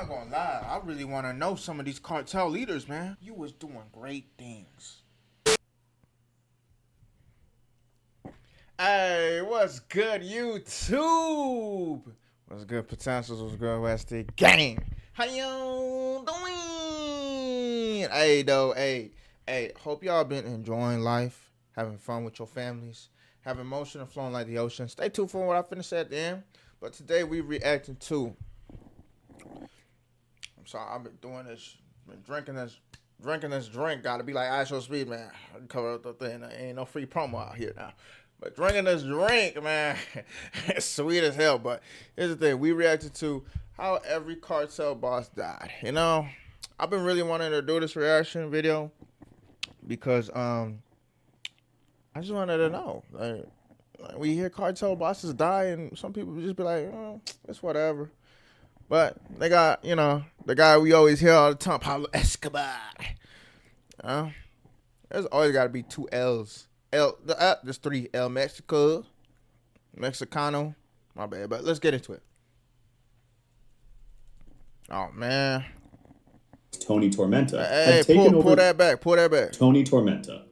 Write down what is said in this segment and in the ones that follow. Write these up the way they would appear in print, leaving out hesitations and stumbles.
not gonna lie, I really want to know some of these cartel leaders, man. You was doing great things. Hey, what's good, YouTube? What's good, potentials? What's good, Westi? Gang. How you doing? Hey. Hope y'all been enjoying life, having fun with your families, having motion and flowing like the ocean. Stay tuned for what I finished at the end. But today we reacting to. I'm sorry, I've been doing this, been drinking this drink. Gotta be like ISO Speed, man. I cover up the thing. There ain't no free promo out here now. But drinking this drink, man, it's sweet as hell. But here's the thing: we reacted to how every cartel boss died. You know, I've been really wanting to do this reaction video because I just wanted to know. Like we hear cartel bosses die, and some people just be like, oh, it's whatever. But they got, you know, the guy we always hear all the time, Pablo Escobar. There's always got to be two L's. There's three. El Mexico, Mexicano. My bad, but let's get into it. Oh, man. Tony Tormenta Hey, pull that back. Tony Tormenta.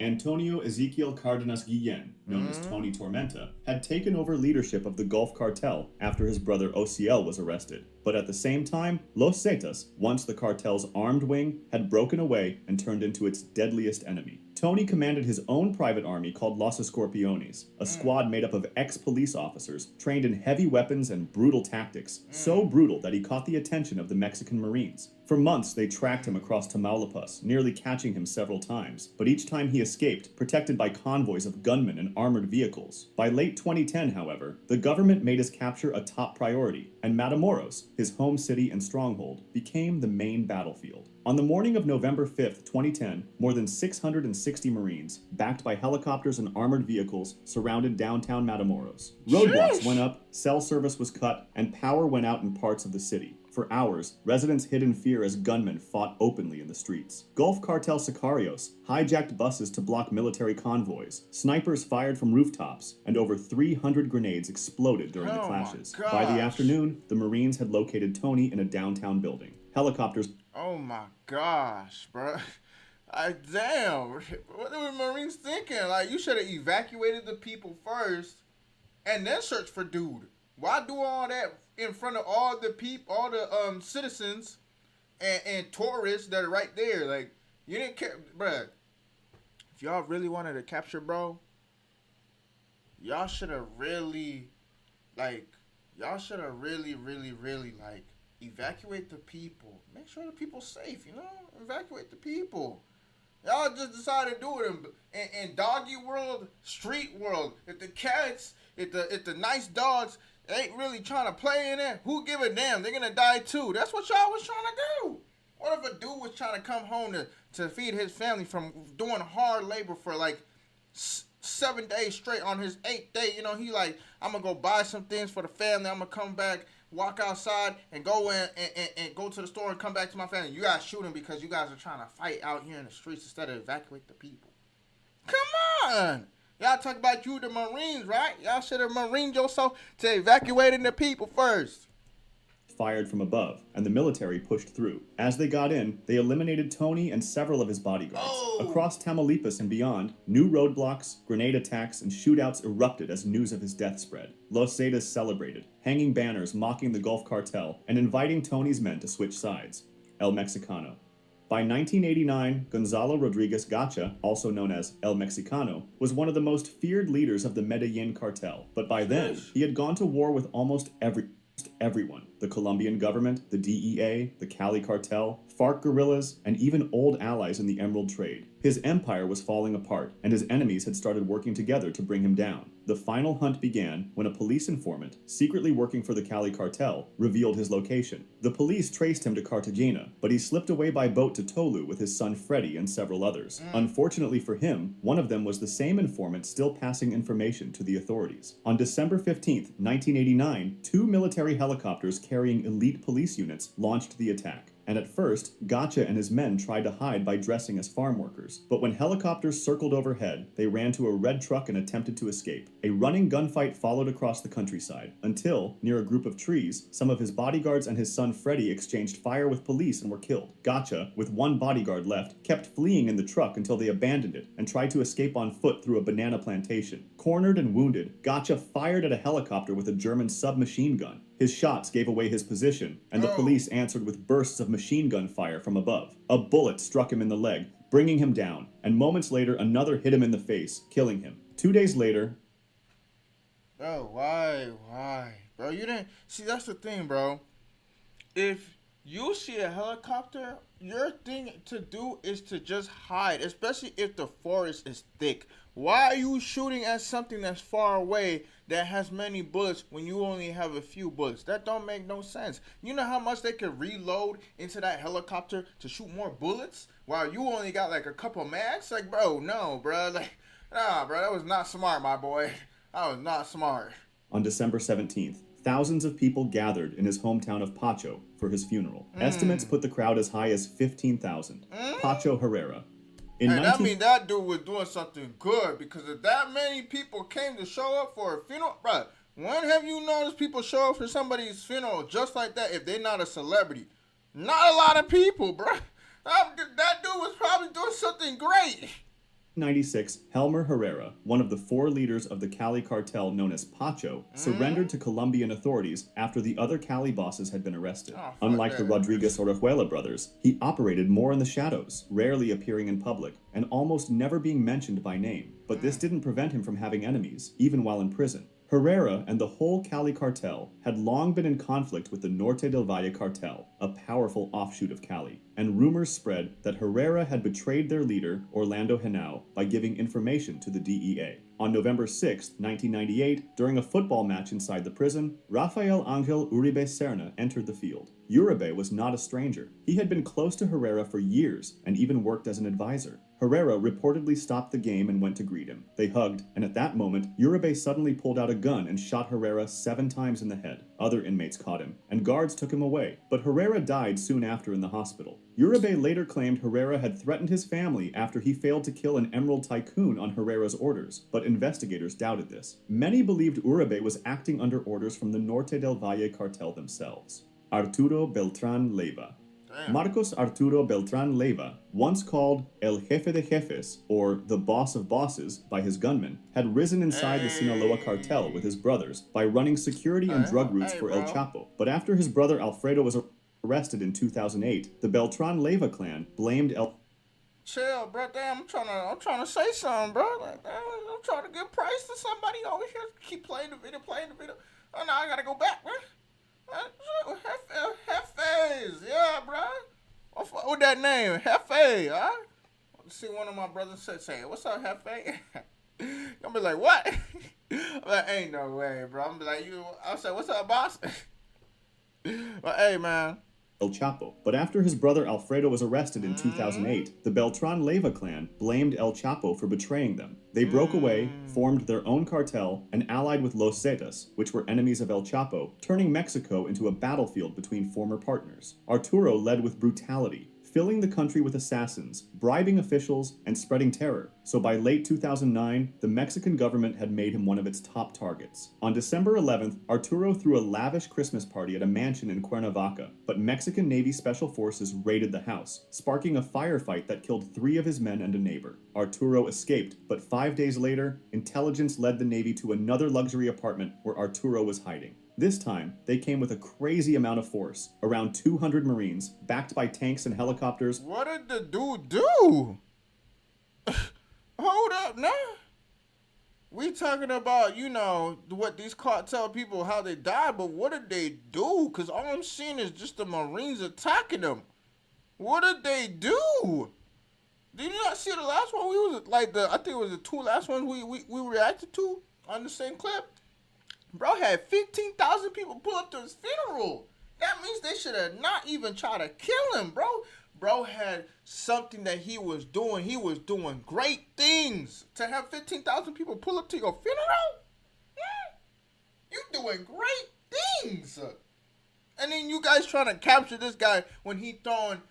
Antonio Ezequiel Cardenas Guillen, known as Tony Tormenta, had taken over leadership of the Gulf Cartel after his brother Ociel was arrested. But at the same time, Los Zetas, once the cartel's armed wing, had broken away and turned into its deadliest enemy. Tony commanded his own private army called Los Escorpiones, a squad made up of ex-police officers trained in heavy weapons and brutal tactics, so brutal that he caught the attention of the Mexican Marines. For months, they tracked him across Tamaulipas, nearly catching him several times, but each time he escaped, protected by convoys of gunmen and armored vehicles. By late 2010, however, the government made his capture a top priority, and Matamoros, his home city and stronghold, became the main battlefield. On the morning of November 5th, 2010, more than 660 Marines, backed by helicopters and armored vehicles, surrounded downtown Matamoros. Roadblocks went up, cell service was cut, and power went out in parts of the city. For hours, residents hid in fear as gunmen fought openly in the streets. Gulf Cartel sicarios hijacked buses to block military convoys. Snipers fired from rooftops, and over 300 grenades exploded during the clashes. By the afternoon, the Marines had located Tony in a downtown building. Helicopters... Oh my gosh, bro. Damn. What were Marines thinking? Like, you should have evacuated the people first and then search for dude. Why do all that in front of all the people, all the citizens and tourists that are right there? Like, you didn't care, bruh. If y'all really wanted to capture, bro, y'all should have really, like, evacuate the people. Make sure the people's safe, you know? Evacuate the people. Y'all just decided to do it in doggy world, street world. If the cats, if the nice dogs ain't really trying to play in it, who give a damn? They're gonna die too. That's what y'all was trying to do. What if a dude was trying to come home to feed his family from doing hard labor for like 7 days straight? On his 8th day, you know, he like, I'm gonna go buy some things for the family. I'm gonna come back, walk outside, and go in and go to the store and come back to my family. You guys shoot him because you guys are trying to fight out here in the streets instead of evacuate the people. Come on. Y'all talk about you, the Marines, right? Y'all should have marined yourself to evacuating the people first. Fired from above, and the military pushed through. As they got in, they eliminated Tony and several of his bodyguards. Across Tamaulipas and beyond, new roadblocks, grenade attacks, and shootouts erupted as news of his death spread. Los Zetas celebrated, hanging banners mocking the Gulf Cartel and inviting Tony's men to switch sides. El Mexicano. By 1989, Gonzalo Rodriguez Gacha, also known as El Mexicano, was one of the most feared leaders of the Medellin cartel. But by then, he had gone to war with almost everyone. The Colombian government, the DEA, the Cali cartel, FARC guerrillas, and even old allies in the emerald trade. His empire was falling apart, and his enemies had started working together to bring him down. The final hunt began when a police informant, secretly working for the Cali cartel, revealed his location. The police traced him to Cartagena, but he slipped away by boat to Tolu with his son Freddy and several others. Unfortunately for him, one of them was the same informant still passing information to the authorities. On December 15th, 1989, 2 military helicopters carrying elite police units launched the attack. and at first, Gotcha and his men tried to hide by dressing as farm workers. But when helicopters circled overhead, they ran to a red truck and attempted to escape. A running gunfight followed across the countryside, until, near a group of trees, some of his bodyguards and his son Freddy exchanged fire with police and were killed. Gotcha, with one bodyguard left, kept fleeing in the truck until they abandoned it and tried to escape on foot through a banana plantation. Cornered and wounded, Gotcha fired at a helicopter with a German submachine gun. His shots gave away his position, and the police answered with bursts of machine gun fire from above. A bullet struck him in the leg, bringing him down, and moments later another hit him in the face, killing him. 2 days later... Bro, why? Bro, you didn't... See, that's the thing, bro. If you see a helicopter, your thing to do is to just hide, especially if the forest is thick. Why are you shooting at something that's far away that has many bullets when you only have a few bullets? That don't make no sense. You know how much they could reload into that helicopter to shoot more bullets while you only got like a couple mags? Like, bro, no, bro. Like, nah, bro, that was not smart, my boy. That was not smart. On December 17th, thousands of people gathered in his hometown of Pacho for his funeral. Estimates put the crowd as high as 15,000. Pacho Herrera. That means that dude was doing something good, because if that many people came to show up for a funeral, bro, when have you noticed people show up for somebody's funeral just like that if they're not a celebrity? Not a lot of people, bro. That dude was probably doing something great. 1996, Helmer Herrera, one of the 4 leaders of the Cali cartel known as Pacho, surrendered to Colombian authorities after the other Cali bosses had been arrested. Unlike the Rodriguez Orejuela brothers, he operated more in the shadows, rarely appearing in public, and almost never being mentioned by name. But this didn't prevent him from having enemies, even while in prison. Herrera and the whole Cali cartel had long been in conflict with the Norte del Valle cartel, a powerful offshoot of Cali, and rumors spread that Herrera had betrayed their leader, Orlando Henao, by giving information to the DEA. On November 6, 1998, during a football match inside the prison, Rafael Angel Uribe Serna entered the field. Uribe was not a stranger. He had been close to Herrera for years and even worked as an advisor. Herrera reportedly stopped the game and went to greet him. They hugged, and at that moment, Uribe suddenly pulled out a gun and shot Herrera 7 times in the head. Other inmates caught him, and guards took him away, but Herrera died soon after in the hospital. Uribe later claimed Herrera had threatened his family after he failed to kill an emerald tycoon on Herrera's orders, but investigators doubted this. Many believed Uribe was acting under orders from the Norte del Valle cartel themselves. Arturo Beltrán Leiva. Marcos Arturo Beltrán Leiva, once called El Jefe de Jefes, or the Boss of Bosses, by his gunmen, had risen inside the Sinaloa cartel with his brothers by running security and drug routes for El Chapo. But after his brother Alfredo was arrested in 2008, the Beltrán Leiva clan blamed El... Chill, bro. Damn, I'm trying to say something, bro. Like, damn, I'm trying to give praise to somebody over here. Keep playing the video. Oh, now I gotta go back, bro. Hefes, yeah, bro. I fuck with that name, Hefe, huh? See one of my brothers say, "What's up, Hefe?" I'm be like, "What?" I'm like, "Ain't no way, bro." I'm be like, I'll say, "What's up, boss?" But hey, man. El Chapo. But after his brother Alfredo was arrested in 2008, the Beltrán Leiva clan blamed El Chapo for betraying them. They broke away, formed their own cartel, and allied with Los Zetas, which were enemies of El Chapo, turning Mexico into a battlefield between former partners. Arturo led with brutality, filling the country with assassins, bribing officials, and spreading terror. So by late 2009, the Mexican government had made him one of its top targets. On December 11th, Arturo threw a lavish Christmas party at a mansion in Cuernavaca, but Mexican Navy Special Forces raided the house, sparking a firefight that killed 3 of his men and a neighbor. Arturo escaped, but 5 days later, intelligence led the Navy to another luxury apartment where Arturo was hiding. This time, they came with a crazy amount of force, around 200 Marines, backed by tanks and helicopters. What did the dude do? Hold up, now. We talking about, what these cartel people, how they died, but what did they do? Because all I'm seeing is just the Marines attacking them. What did they do? Did you not see the last one? I think it was the 2 last ones we reacted to on the same clip. Bro had 15,000 people pull up to his funeral. That means they should have not even tried to kill him, bro. Bro had something that he was doing. He was doing great things. To have 15,000 people pull up to your funeral? You doing great things. And then you guys trying to capture this guy when he throwing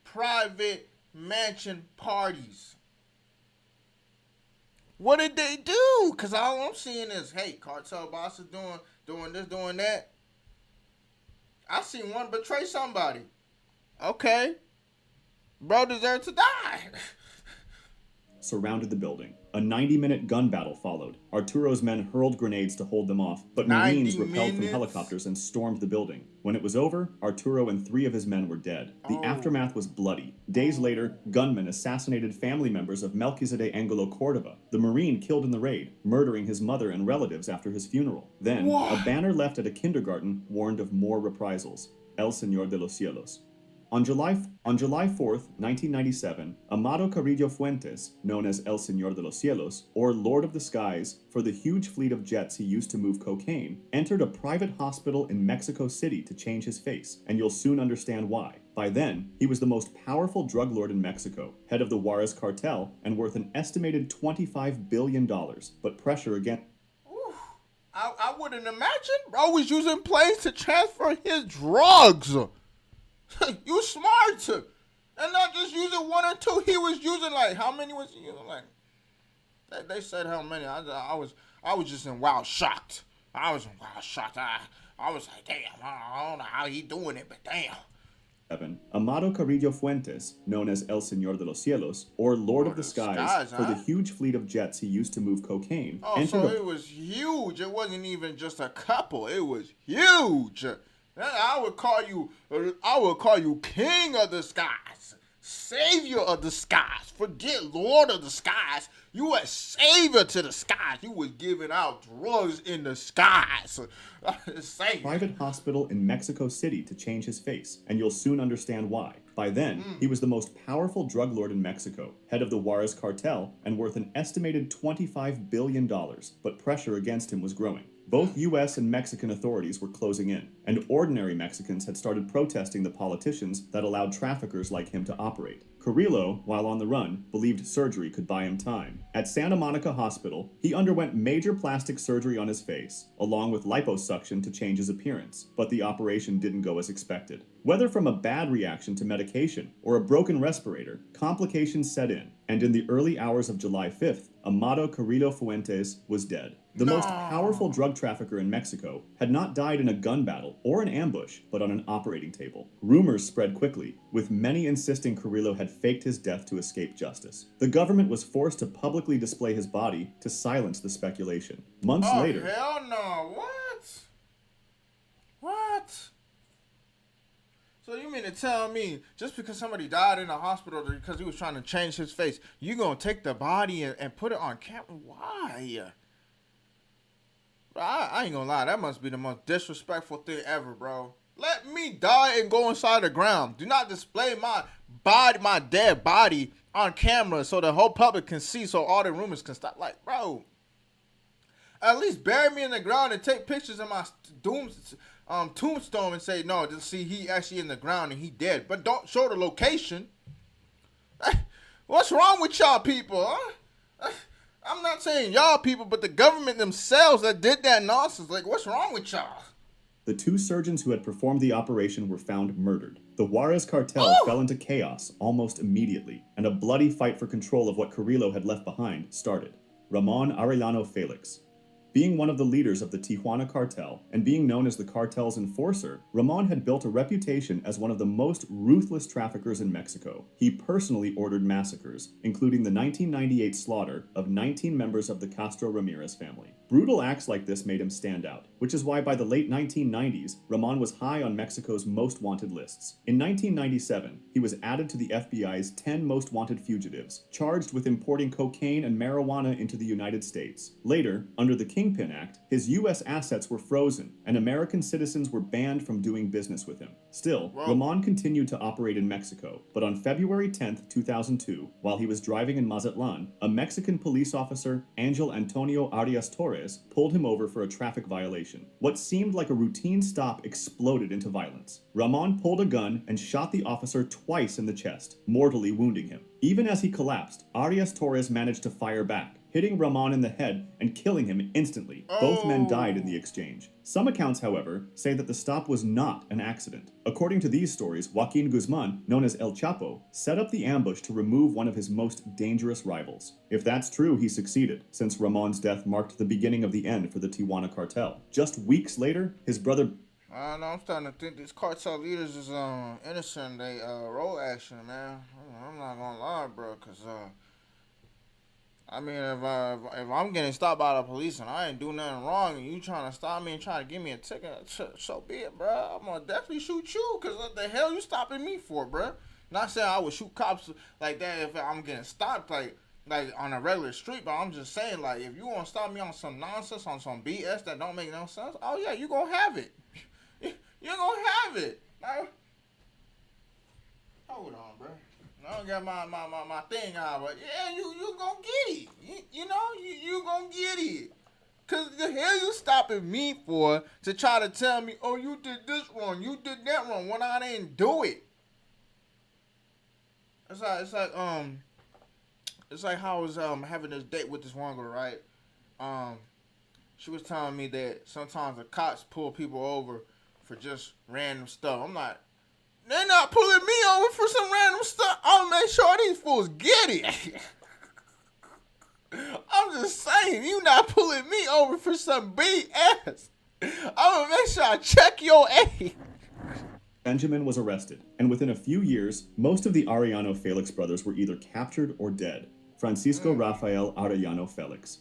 private mansion parties. What did they do? Because all I'm seeing is, hey, cartel bosses doing this, doing that. I seen one betray somebody. Okay. Bro deserved to die. Surrounded the building. A 90-minute gun battle followed. Arturo's men hurled grenades to hold them off, but Marines repelled from helicopters and stormed the building. When it was over, Arturo and 3 of his men were dead. The aftermath was bloody. Days later, gunmen assassinated family members of Melchizedek Angelo Cordova, the Marine killed in the raid, murdering his mother and relatives after his funeral. Then, a banner left at a kindergarten warned of more reprisals. El Señor de los Cielos. On July 4th, 1997, Amado Carrillo Fuentes, known as El Señor de los Cielos, or Lord of the Skies, for the huge fleet of jets he used to move cocaine, entered a private hospital in Mexico City to change his face, and you'll soon understand why. By then, he was the most powerful drug lord in Mexico, head of the Juarez cartel, and worth an estimated $25 billion, but pressure again... I wouldn't imagine. Bro was using planes to transfer his drugs. You smart. And not just using 1 or 2. He was using like, how many was he using? Like, they said how many. I was just in wild shocked. I was in wild shocked. I was like, damn, I don't know how he doing it, but damn. Amado Carrillo Fuentes, known as El Señor de los Cielos, or Lord of the Skies, for the huge fleet of jets he used to move cocaine. Oh, so it was huge. It wasn't even just a couple. It was huge. I would call you king of the skies, savior of the skies. Forget Lord of the skies. You were savior to the skies. You was giving out drugs in the skies. Private hospital in Mexico City to change his face, and you'll soon understand why. By then, he was the most powerful drug lord in Mexico, head of the Juarez cartel, and worth an estimated $25 billion, but pressure against him was growing. Both U.S. and Mexican authorities were closing in, and ordinary Mexicans had started protesting the politicians that allowed traffickers like him to operate. Carrillo, while on the run, believed surgery could buy him time. At Santa Monica Hospital, he underwent major plastic surgery on his face, along with liposuction to change his appearance, but the operation didn't go as expected. Whether from a bad reaction to medication or a broken respirator, complications set in, and in the early hours of July 5th, Amado Carrillo Fuentes was dead. The most powerful drug trafficker in Mexico had not died in a gun battle or an ambush, but on an operating table. Rumors spread quickly, with many insisting Carrillo had faked his death to escape justice. The government was forced to publicly display his body to silence the speculation. Months later... hell no! What? So you mean to tell me, just because somebody died in a hospital because he was trying to change his face, you gonna take the body and put it on camera? Why? I ain't gonna lie, that must be the most disrespectful thing ever, bro. Let me die and go inside the ground. Do not display my dead body on camera so the whole public can see, so all the rumors can stop. Like, bro, at least bury me in the ground and take pictures of my tombstone and say, no, just see he actually in the ground and he dead. But don't show the location. What's wrong with y'all people, huh? I'm not saying y'all people, but the government themselves that did that nonsense. Like, what's wrong with y'all? The 2 surgeons who had performed the operation were found murdered. The Juarez cartel fell into chaos almost immediately, and a bloody fight for control of what Carrillo had left behind started. Ramon Arellano Felix. Being one of the leaders of the Tijuana cartel, and being known as the cartel's enforcer, Ramon had built a reputation as one of the most ruthless traffickers in Mexico. He personally ordered massacres, including the 1998 slaughter of 19 members of the Castro Ramirez family. Brutal acts like this made him stand out, which is why by the late 1990s, Ramon was high on Mexico's most wanted lists. In 1997, he was added to the FBI's 10 most wanted fugitives, charged with importing cocaine and marijuana into the United States. Later, under the Kingpin Act, his U.S. assets were frozen, and American citizens were banned from doing business with him. Still, Ramon continued to operate in Mexico, but on February 10, 2002, while he was driving in Mazatlan, a Mexican police officer, Angel Antonio Arias Torres, pulled him over for a traffic violation. What seemed like a routine stop exploded into violence. Ramon pulled a gun and shot the officer twice in the chest, mortally wounding him. Even as he collapsed, Arias Torres managed to fire back, hitting Ramon in the head and killing him instantly. Both men died in the exchange. Some accounts, however, say that the stop was not an accident. According to these stories, Joaquin Guzman, known as El Chapo, set up the ambush to remove one of his most dangerous rivals. If that's true, he succeeded, since Ramon's death marked the beginning of the end for the Tijuana cartel. Just weeks later, his brother... I don't know, I'm starting to think these cartel leaders is innocent. They roll action, man. I'm not gonna lie, bro, cause I mean, if I'm getting stopped by the police and I ain't do nothing wrong, and you trying to stop me and trying to give me a ticket, so be it, bro. I'm gonna definitely shoot you, cause what the hell you stopping me for, bro? Not saying I would shoot cops like that if I'm getting stopped like on a regular street, but I'm just saying, like, if you want to stop me on some nonsense, on some BS that don't make no sense, oh yeah, you gonna have it. You're gonna have it. Now, hold on, bro. I don't got my thing out, but yeah, you gonna get it. You gonna get it. Cause the hell you stopping me for to try to tell me, oh, you did this wrong, you did that wrong, when I didn't do it. It's like how I was having this date with this one girl, right? She was telling me that sometimes the cops pull people over for just random stuff. I'm like, they're not pulling me over for some random stuff. I'll make sure these fools get it. I'm just saying, you not pulling me over for some BS. I'm gonna make sure I check your A. Benjamin was arrested, and within a few years, most of the Arellano Felix brothers were either captured or dead. Francisco Rafael Arellano Felix.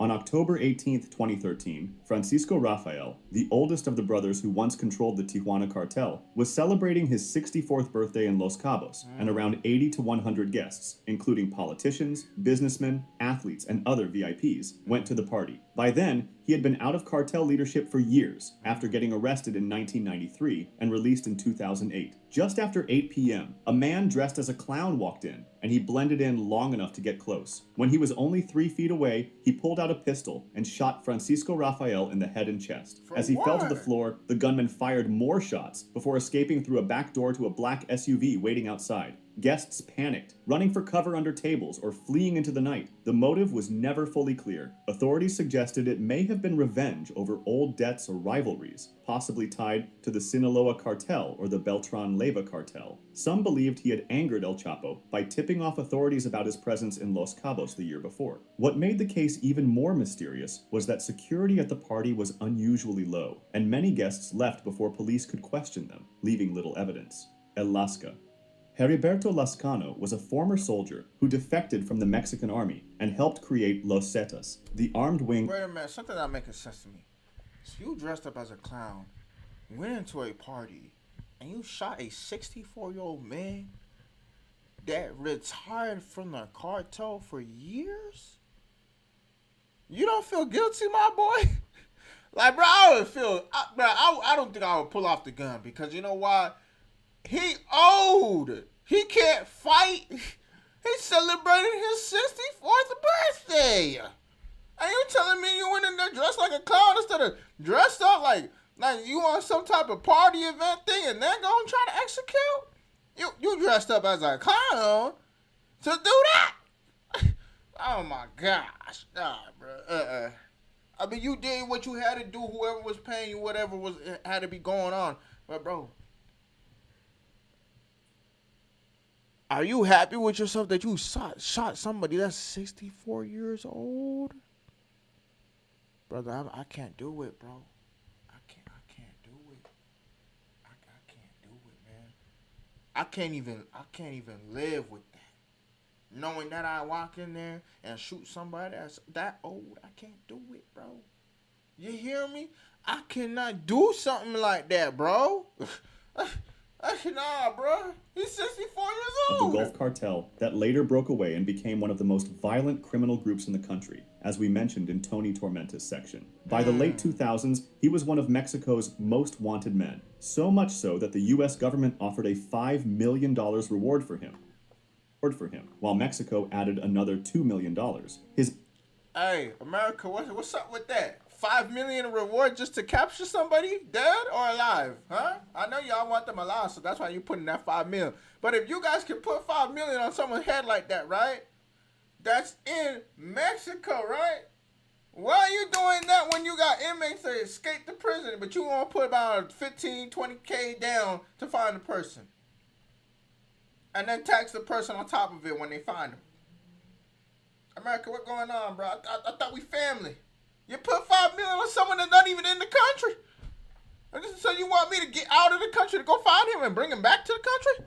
On October 18, 2013, Francisco Rafael, the oldest of the brothers who once controlled the Tijuana cartel, was celebrating his 64th birthday in Los Cabos, and around 80 to 100 guests, including politicians, businessmen, athletes, and other VIPs, went to the party. By then, he had been out of cartel leadership for years, after getting arrested in 1993 and released in 2008. Just after 8 p.m., a man dressed as a clown walked in, and he blended in long enough to get close. When he was only 3 feet away, he pulled out a pistol and shot Francisco Rafael in the head and chest. As he fell to the floor, the gunman fired more shots before escaping through a back door to a black SUV waiting outside. Guests panicked, running for cover under tables or fleeing into the night. The motive was never fully clear. Authorities suggested it may have been revenge over old debts or rivalries, possibly tied to the Sinaloa cartel or the Beltran Leyva cartel. Some believed he had angered El Chapo by tipping off authorities about his presence in Los Cabos the year before. What made the case even more mysterious was that security at the party was unusually low, and many guests left before police could question them, leaving little evidence. El Lasca. Heriberto Lascano was a former soldier who defected from the Mexican army and helped create Los Zetas, the armed wing... Wait a minute, something not making sense to me. So you dressed up as a clown, went into a party, and you shot a 64-year-old man that retired from the cartel for years? You don't feel guilty, my boy? Like, bro, I would feel... I don't think I would pull off the gun, because you know why? He old. He can't fight. He's celebrating his 64th birthday. And you telling me you went in there dressed like a clown instead of dressed up like you on some type of party event thing and then go and try to execute? You dressed up as a clown to do that? Oh my gosh. Nah, bro. I mean, you did what you had to do. Whoever was paying you, whatever had to be going on. But bro, are you happy with yourself that you shot somebody that's 64 years old? Brother, I can't do it, bro. I can't do it. I can't do it, man. I can't even live with that. Knowing that I walk in there and shoot somebody that's that old, I can't do it, bro. You hear me? I cannot do something like that, bro. Nah, bro. He's 64 years old. Of the Gulf Cartel that later broke away and became one of the most violent criminal groups in the country, as we mentioned in Tony Tormenta's section. By the late 2000s, he was one of Mexico's most wanted men. So much so that the U.S. government offered a $5 million reward for him, while Mexico added another $2 million. Hey, America, what's up with that? $5 million reward just to capture somebody, dead or alive, huh? I know y'all want them alive, so that's why you putting that $5 million. But if you guys can put $5 million on someone's head like that, right? that's in Mexico, right? Why are you doing that when you got inmates that escape the prison, but you want to put about 15, 20K down to find the person? And then tax the person on top of it when they find them. America, what's going on, bro? I thought we family. You put $5 million on someone that's not even in the country. So you want me to get out of the country to go find him and bring him back to the country?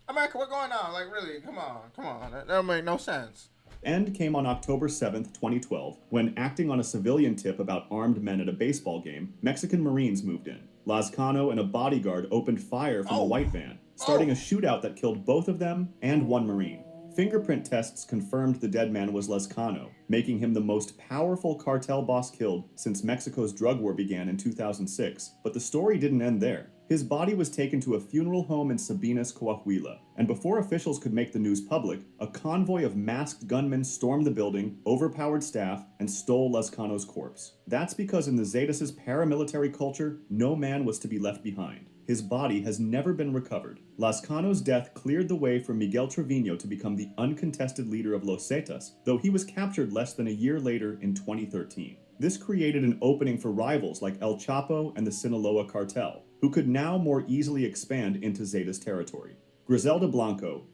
America, what's going on? Like, really? Come on. That don't make no sense. End came on October 7th, 2012, when, acting on a civilian tip about armed men at a baseball game, Mexican Marines moved in. Lazcano and a bodyguard opened fire from a white van, starting a shootout that killed both of them and one Marine. Fingerprint tests confirmed the dead man was Lazcano, making him the most powerful cartel boss killed since Mexico's drug war began in 2006. But the story didn't end there. His body was taken to a funeral home in Sabinas, Coahuila, and before officials could make the news public, a convoy of masked gunmen stormed the building, overpowered staff, and stole Lazcano's corpse. That's because in the Zetas' paramilitary culture, no man was to be left behind. His body has never been recovered. Lazcano's death cleared the way for Miguel Trevino to become the uncontested leader of Los Zetas, though he was captured less than a year later in 2013. This created an opening for rivals like El Chapo and the Sinaloa cartel, who could now more easily expand into Zetas territory. Griselda Blanco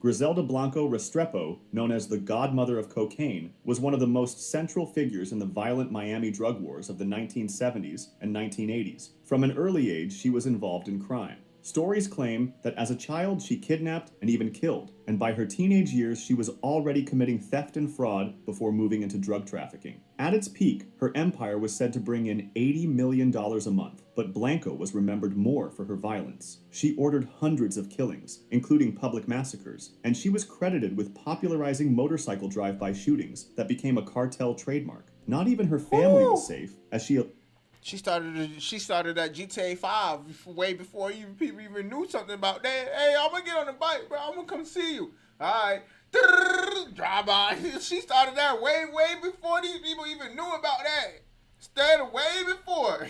Restrepo, known as the godmother of cocaine, was one of the most central figures in the violent Miami drug wars of the 1970s and 1980s. From an early age, she was involved in crime. Stories claim that as a child she kidnapped and even killed, and by her teenage years she was already committing theft and fraud before moving into drug trafficking. At its peak, her empire was said to bring in $80 million a month, but Blanco was remembered more for her violence. She ordered hundreds of killings, including public massacres, and she was credited with popularizing motorcycle drive-by shootings that became a cartel trademark. Not even her family was safe, as She started at GTA 5 way before people even knew something about that. Hey, I'm gonna get on the bike, bro. I'm gonna come see you. All right. Drive by. She started that way before these people even knew about that. Started way before.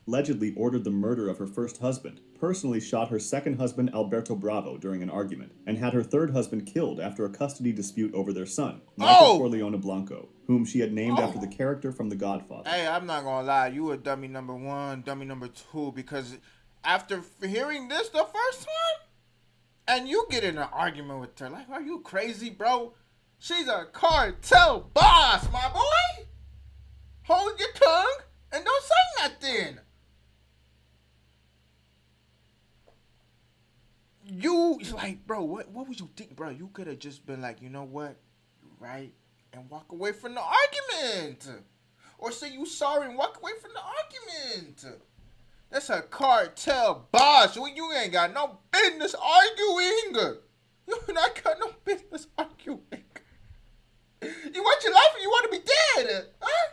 Allegedly ordered the murder of her first husband, personally shot her second husband Alberto Bravo during an argument, and had her third husband killed after a custody dispute over their son, Michael Corleone Blanco, whom she had named after the character from The Godfather. Hey, I'm not gonna lie, you were dummy number one, dummy number two, because after hearing this the first time, and you get in an argument with her, like, are you crazy, bro? She's a cartel boss, my boy. Hold your tongue and don't say nothing. You like, bro, what would you think, bro? You could have just been like, you know what, right, and walk away from the argument, or say you sorry and walk away from the argument. That's a cartel boss. You ain't got no business arguing. You not got no business arguing. You want your life or you want to be dead, huh?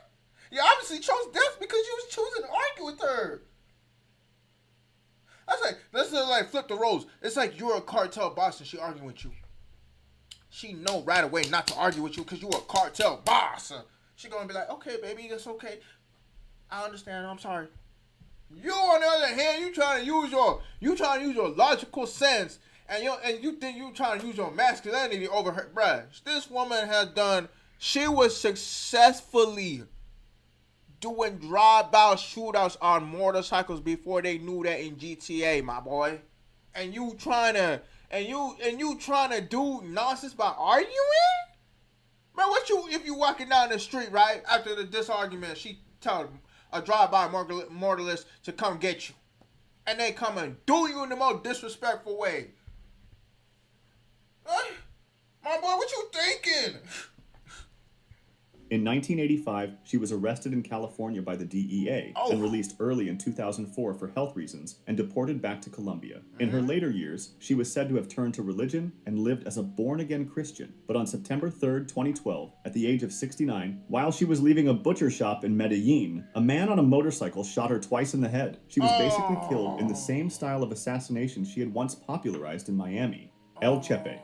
You obviously chose death because you was choosing to argue with her. That's like, let's like flip the roles. It's like you're a cartel boss and she arguing with you. She know right away not to argue with you because you a cartel boss. She gonna be like, okay, baby, that's okay. I understand. I'm sorry. You, on the other hand, you trying to use your logical sense, and you think you trying to use your masculinity over her, bruh. This woman has done. She was successfully doing drive-by shootouts on motorcycles before they knew that in GTA, my boy. And you trying to do nonsense by arguing? Bro, what you if you walking down the street, right? After the disargument, she tell a drive-by mortalist to come get you. And they come and do you in the most disrespectful way. My boy, what you thinking? In 1985, she was arrested in California by the DEA and released early in 2004 for health reasons and deported back to Colombia. In her later years, she was said to have turned to religion and lived as a born-again Christian. But on September 3rd, 2012, at the age of 69, while she was leaving a butcher shop in Medellin, a man on a motorcycle shot her twice in the head. She was basically killed in the same style of assassination she had once popularized in Miami, El Chepe.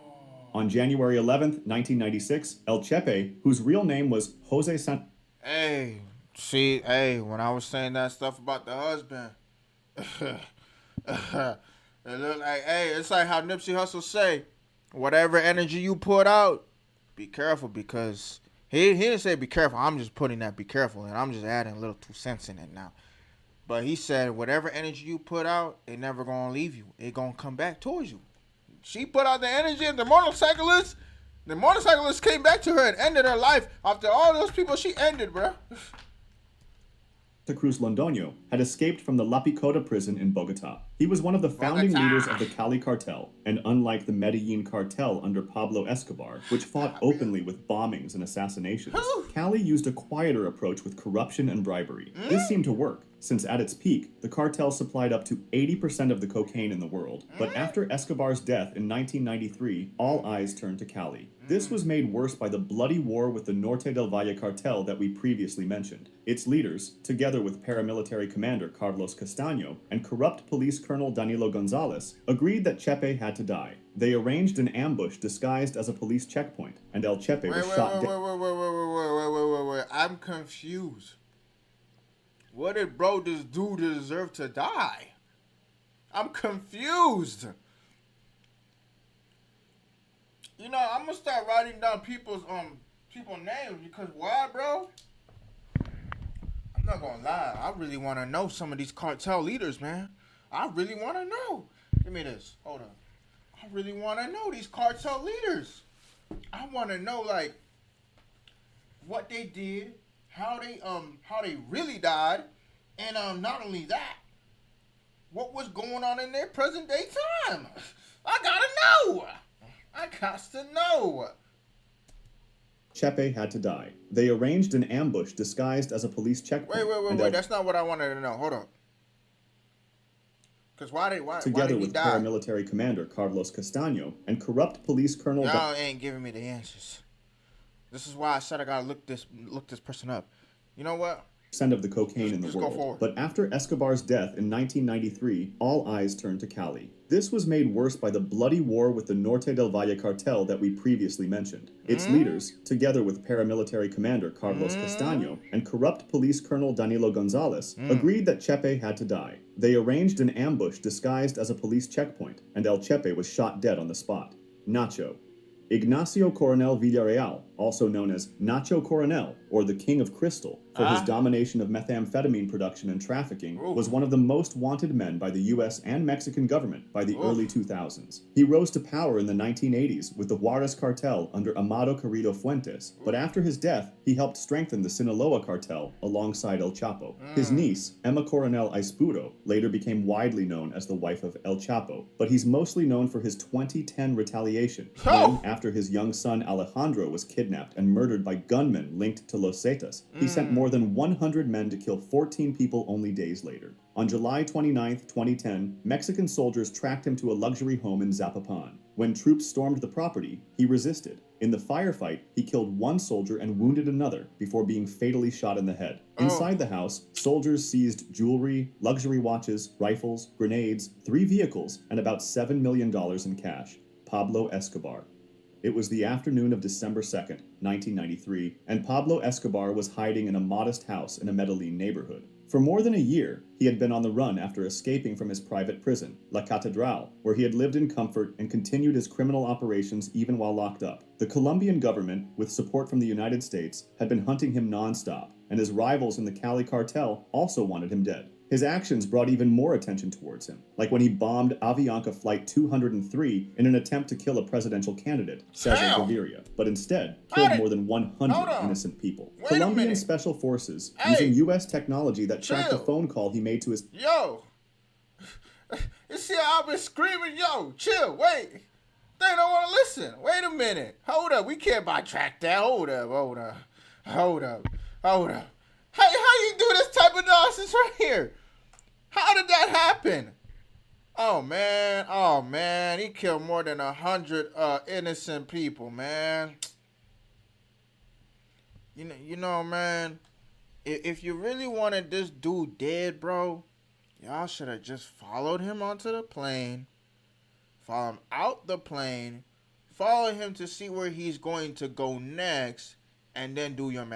On January 11th, 1996, El Chepe, whose real name was Jose San... Hey, when I was saying that stuff about the husband, it looked like, it's like how Nipsey Hussle say, whatever energy you put out, be careful because he didn't say be careful. I'm just putting that be careful, and I'm just adding a little 2 cents in it now. But he said whatever energy you put out, it never gonna leave you. It gonna come back towards you. She put out the energy, and the motorcyclist came back to her and ended her life. After all those people she ended, bro. Cruz Londoño had escaped from the La Picota prison in Bogota. He was one of the founding leaders of the Cali cartel, and unlike the Medellin cartel under Pablo Escobar, which fought openly with bombings and assassinations, Cali used a quieter approach with corruption and bribery. This seemed to work, since at its peak, the cartel supplied up to 80% of the cocaine in the world. But after Escobar's death in 1993, all eyes turned to Cali. This was made worse by the bloody war with the Norte del Valle cartel that we previously mentioned. Its leaders, together with paramilitary commander Carlos Castaño and corrupt police colonel Danilo Gonzalez, agreed that Chepe had to die. They arranged an ambush disguised as a police checkpoint, and El Chepe was shot dead. Wait. I'm confused. What did bro just do to deserve to die? I'm confused. You know, I'm gonna start writing down people's names because why, bro? I'm not gonna lie. I really want to know some of these cartel leaders, man. I really want to know. Give me this. Hold on. I really want to know these cartel leaders. I want to know like what they did, how they really died, and not only that, what was going on in their present day time. I gotta know. I got to know. Chepe had to die. They arranged an ambush disguised as a police checkpoint. Wait. That's not what I wanted to know. Hold on. Because why did he die? Together with paramilitary commander Carlos Castaño and corrupt police colonel... Y'all ain't giving me the answers. This is why I said I gotta look this person up. You know what? Of the cocaine in the world. But after Escobar's death in 1993, all eyes turned to Cali. This was made worse by the bloody war with the Norte del Valle cartel that we previously mentioned. Its leaders, together with paramilitary commander Carlos Castaño and corrupt police colonel Danilo Gonzalez, agreed that Chepe had to die. They arranged an ambush disguised as a police checkpoint, and El Chepe was shot dead on the spot. Nacho. Ignacio Coronel Villarreal, also known as Nacho Coronel, or the King of Crystal, for his domination of methamphetamine production and trafficking, was one of the most wanted men by the U.S. and Mexican government by the early 2000s. He rose to power in the 1980s with the Juarez cartel under Amado Carrillo Fuentes, but after his death, he helped strengthen the Sinaloa cartel alongside El Chapo. His niece, Emma Coronel Aispuro, later became widely known as the wife of El Chapo, but he's mostly known for his 2010 retaliation, when, after his young son Alejandro was kidnapped and murdered by gunmen linked to Los Zetas, he sent more than 100 men to kill 14 people only days later. On July 29, 2010, Mexican soldiers tracked him to a luxury home in Zapopan. When troops stormed the property, he resisted. In the firefight, he killed one soldier and wounded another before being fatally shot in the head. Inside the house, soldiers seized jewelry, luxury watches, rifles, grenades, 3 vehicles, and about $7 million in cash. Pablo Escobar. It was the afternoon of December 2nd, 1993, and Pablo Escobar was hiding in a modest house in a Medellin neighborhood. For more than a year, he had been on the run after escaping from his private prison, La Catedral, where he had lived in comfort and continued his criminal operations even while locked up. The Colombian government, with support from the United States, had been hunting him non-stop, and his rivals in the Cali cartel also wanted him dead. His actions brought even more attention towards him, like when he bombed Avianca Flight 203 in an attempt to kill a presidential candidate, Cesar Gaviria, but instead killed more than 100 innocent people. Colombian special forces, using U.S. technology that tracked a phone call he made to his... Yo! You see how I've been screaming, yo, chill, wait. They don't want to listen. Wait a minute. Hold up, we can't backtrack that. Hold up. How you do this type of nonsense right here? How did that happen? Oh man, he killed more than 100 innocent people, man. You know, man, if you really wanted this dude dead, bro, y'all should have just followed him onto the plane, follow him out the plane, follow him to see where he's going to go next, and then do your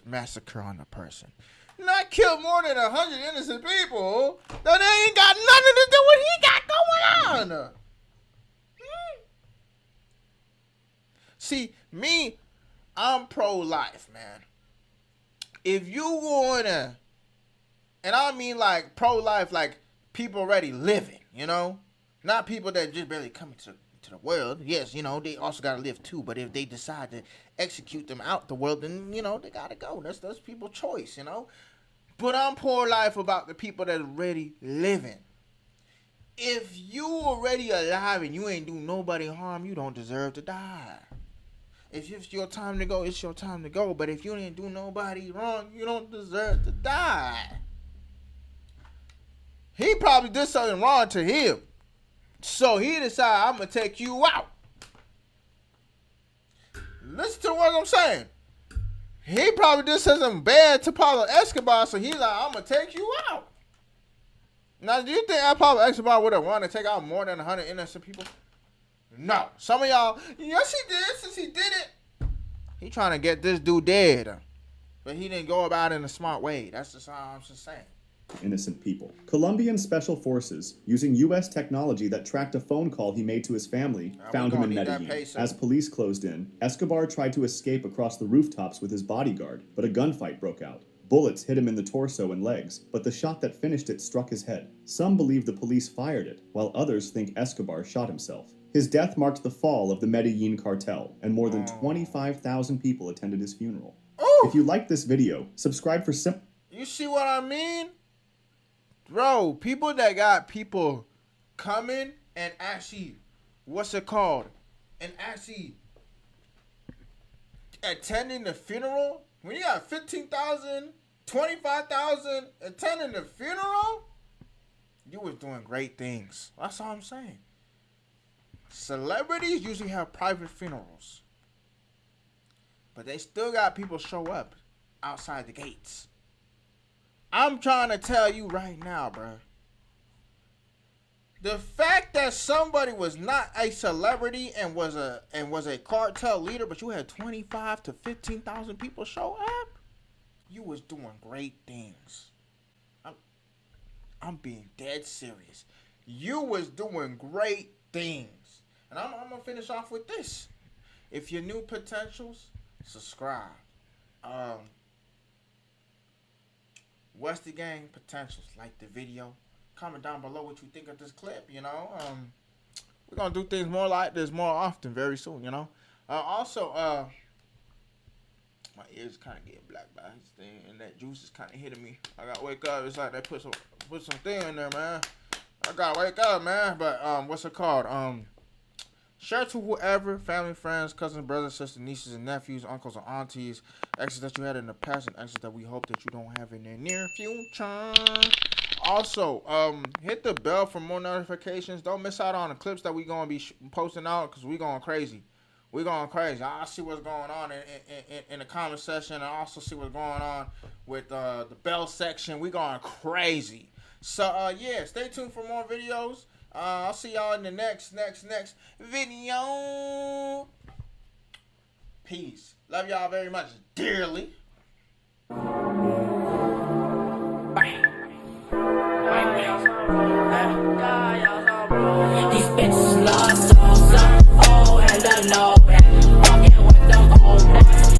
massacre on the person. Not kill more than 100 innocent people that ain't got nothing to do with what he got going on. See, me, I'm pro-life, man. If you wanna, and I mean like pro-life, like people already living, you know, not people that just barely coming to the world. Yes, you know, they also gotta live too. But if they decide to execute them out the world, then you know they gotta go. That's people's choice, you know. But I'm pro-life about the people that already living. If you already alive and you ain't do nobody harm, you don't deserve to die. If it's your time to go, it's your time to go. But if you didn't do nobody wrong, you don't deserve to die. He probably did something wrong to him. So he decided, I'm going to take you out. Listen to what I'm saying. He probably did something bad to Pablo Escobar, so he's like, I'm going to take you out. Now, do you think Pablo Escobar would have wanted to take out more than 100 innocent people? No. Some of y'all, yes he did, since he did it. He trying to get this dude dead. But he didn't go about it in a smart way. That's just how I'm just saying. Innocent people. Colombian special forces, using U.S. technology that tracked a phone call he made to his family, found him in Medellin. As police closed in, Escobar tried to escape across the rooftops with his bodyguard, but a gunfight broke out. Bullets hit him in the torso and legs, but the shot that finished it struck his head. Some believe the police fired it, while others think Escobar shot himself. His death marked the fall of the Medellin cartel, and more than 25,000 people attended his funeral. Ooh. If you like this video, subscribe for You see what I mean? Bro, people that got people coming and actually, what's it called? And actually attending the funeral. When you got 15,000, 25,000 attending the funeral, you was doing great things. That's all I'm saying. Celebrities usually have private funerals. But they still got people show up outside the gates. I'm trying to tell you right now, bro. The fact that somebody was not a celebrity and was a cartel leader, but you had 25 to 15,000 people show up, you was doing great things. I'm being dead serious. You was doing great things. And I'm gonna finish off with this. If you're new potentials, subscribe. Westi Gang Potentials, like the video. Comment down below what you think of this clip, you know. We're going to do things more like this more often very soon, you know. Also, my ears kind of getting black by this thing, and that juice is kind of hitting me. I got to wake up. It's like they put some thing in there, man. I got to wake up, man. But what's it called? Share to whoever, family, friends, cousins, brothers, sisters, nieces, and nephews, uncles, and aunties, exes that you had in the past, and exes that we hope that you don't have in the near future. Also, hit the bell for more notifications. Don't miss out on the clips that we gonna be posting out, because we going crazy. We going crazy. I'll see what's going on in the comment section, and also see what's going on with the bell section. We going crazy. So yeah, stay tuned for more videos. I'll see y'all in the next video. Peace. Love y'all very much dearly. These bitches